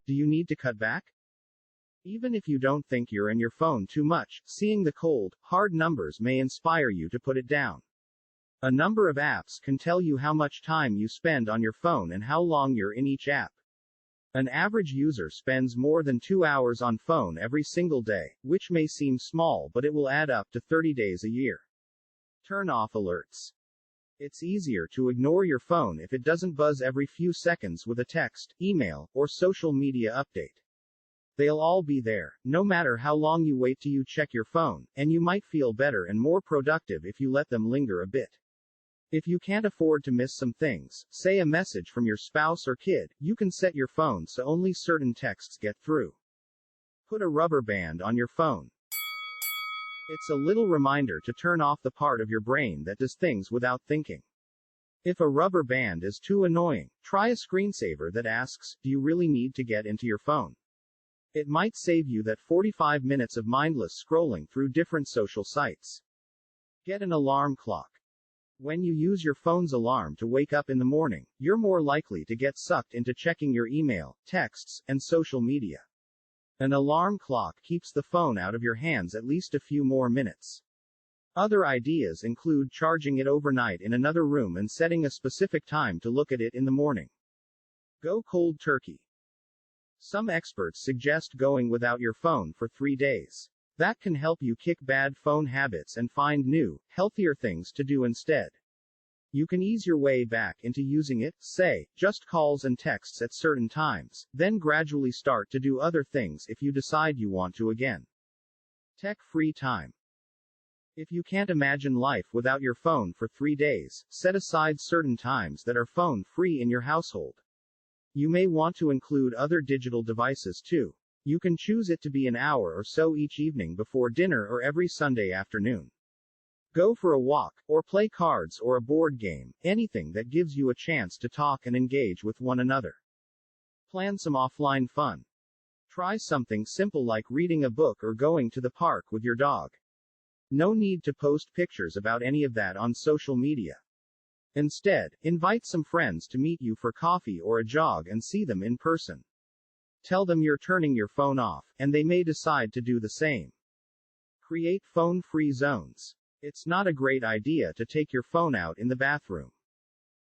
Do you need to cut back? Even if you don't think you're in your phone too much, seeing the cold, hard numbers may inspire you to put it down. A number of apps can tell you how much time you spend on your phone and how long you're in each app. An average user spends more than 2 hours on phone every single day, which may seem small, but it will add up to 30 days a year. Turn off alerts. It's easier to ignore your phone if it doesn't buzz every few seconds with a text, email, or social media update. They'll all be there, no matter how long you wait till you check your phone, and you might feel better and more productive if you let them linger a bit. If you can't afford to miss some things, say a message from your spouse or kid, you can set your phone so only certain texts get through. Put a rubber band on your phone. It's a little reminder to turn off the part of your brain that does things without thinking. If a rubber band is too annoying, try a screensaver that asks, "Do you really need to get into your phone?" It might save you that 45 minutes of mindless scrolling through different social sites. Get an alarm clock. When you use your phone's alarm to wake up in the morning, you're more likely to get sucked into checking your email, texts, and social media. An alarm clock keeps the phone out of your hands at least a few more minutes. Other ideas include charging it overnight in another room and setting a specific time to look at it in the morning. Go cold turkey. Some experts suggest going without your phone for 3 days. That can help you kick bad phone habits and find new, healthier things to do instead. You can ease your way back into using it, say, just calls and texts at certain times, then gradually start to do other things if you decide you want to again. Tech-free time. If you can't imagine life without your phone for 3 days, set aside certain times that are phone-free in your household. You may want to include other digital devices too. You can choose it to be an hour or so each evening before dinner or every Sunday afternoon. Go for a walk, or play cards or a board game, anything that gives you a chance to talk and engage with one another. Plan some offline fun. Try something simple like reading a book or going to the park with your dog. No need to post pictures about any of that on social media. Instead, invite some friends to meet you for coffee or a jog and see them in person. Tell them you're turning your phone off, and they may decide to do the same. Create phone-free zones. It's not a great idea to take your phone out in the bathroom.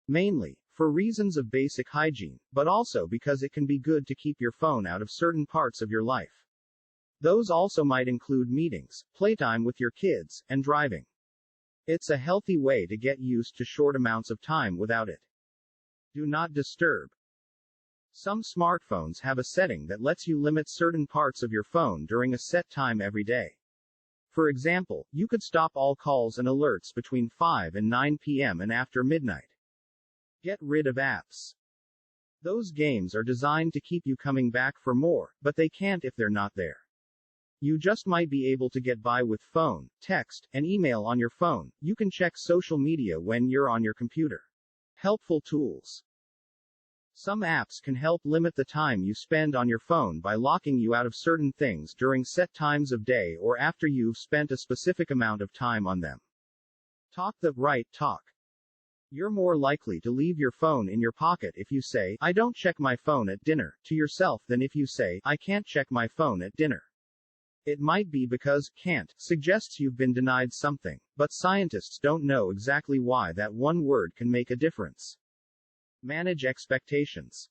Mainly, for reasons of basic hygiene, but also because it can be good to keep your phone out of certain parts of your life. Those also might include meetings, playtime with your kids, and driving. It's a healthy way to get used to short amounts of time without it. Do not disturb. Some smartphones have a setting that lets you limit certain parts of your phone during a set time every day. For example, you could stop all calls and alerts between 5 and 9 p.m. and after midnight. Get rid of apps. Those games are designed to keep you coming back for more, but they can't if they're not there. You just might be able to get by with phone, text, and email on your phone. You can check social media when you're on your computer. Helpful tools. Some apps can help limit the time you spend on your phone by locking you out of certain things during set times of day or after you've spent a specific amount of time on them. Talk the right talk. You're more likely to leave your phone in your pocket if you say, "I don't check my phone at dinner," to yourself than if you say, "I can't check my phone at dinner." It might be because "can't" suggests you've been denied something, but scientists don't know exactly why that one word can make a difference. Manage expectations.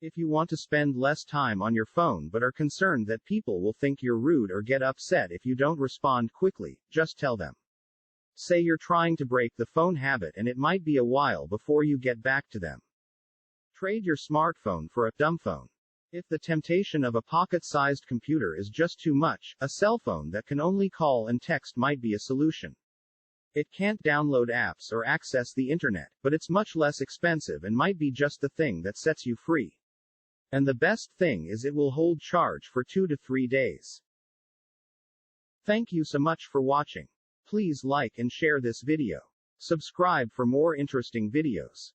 If you want to spend less time on your phone but are concerned that people will think you're rude or get upset if you don't respond quickly, just tell them. Say you're trying to break the phone habit and it might be a while before you get back to them. Trade your smartphone for a dumb phone. If the temptation of a pocket-sized computer is just too much, a cell phone that can only call and text might be a solution. It can't download apps or access the internet, but it's much less expensive and might be just the thing that sets you free. And the best thing is it will hold charge for 2 to 3 days. Thank you so much for watching. Please like and share this video. Subscribe for more interesting videos.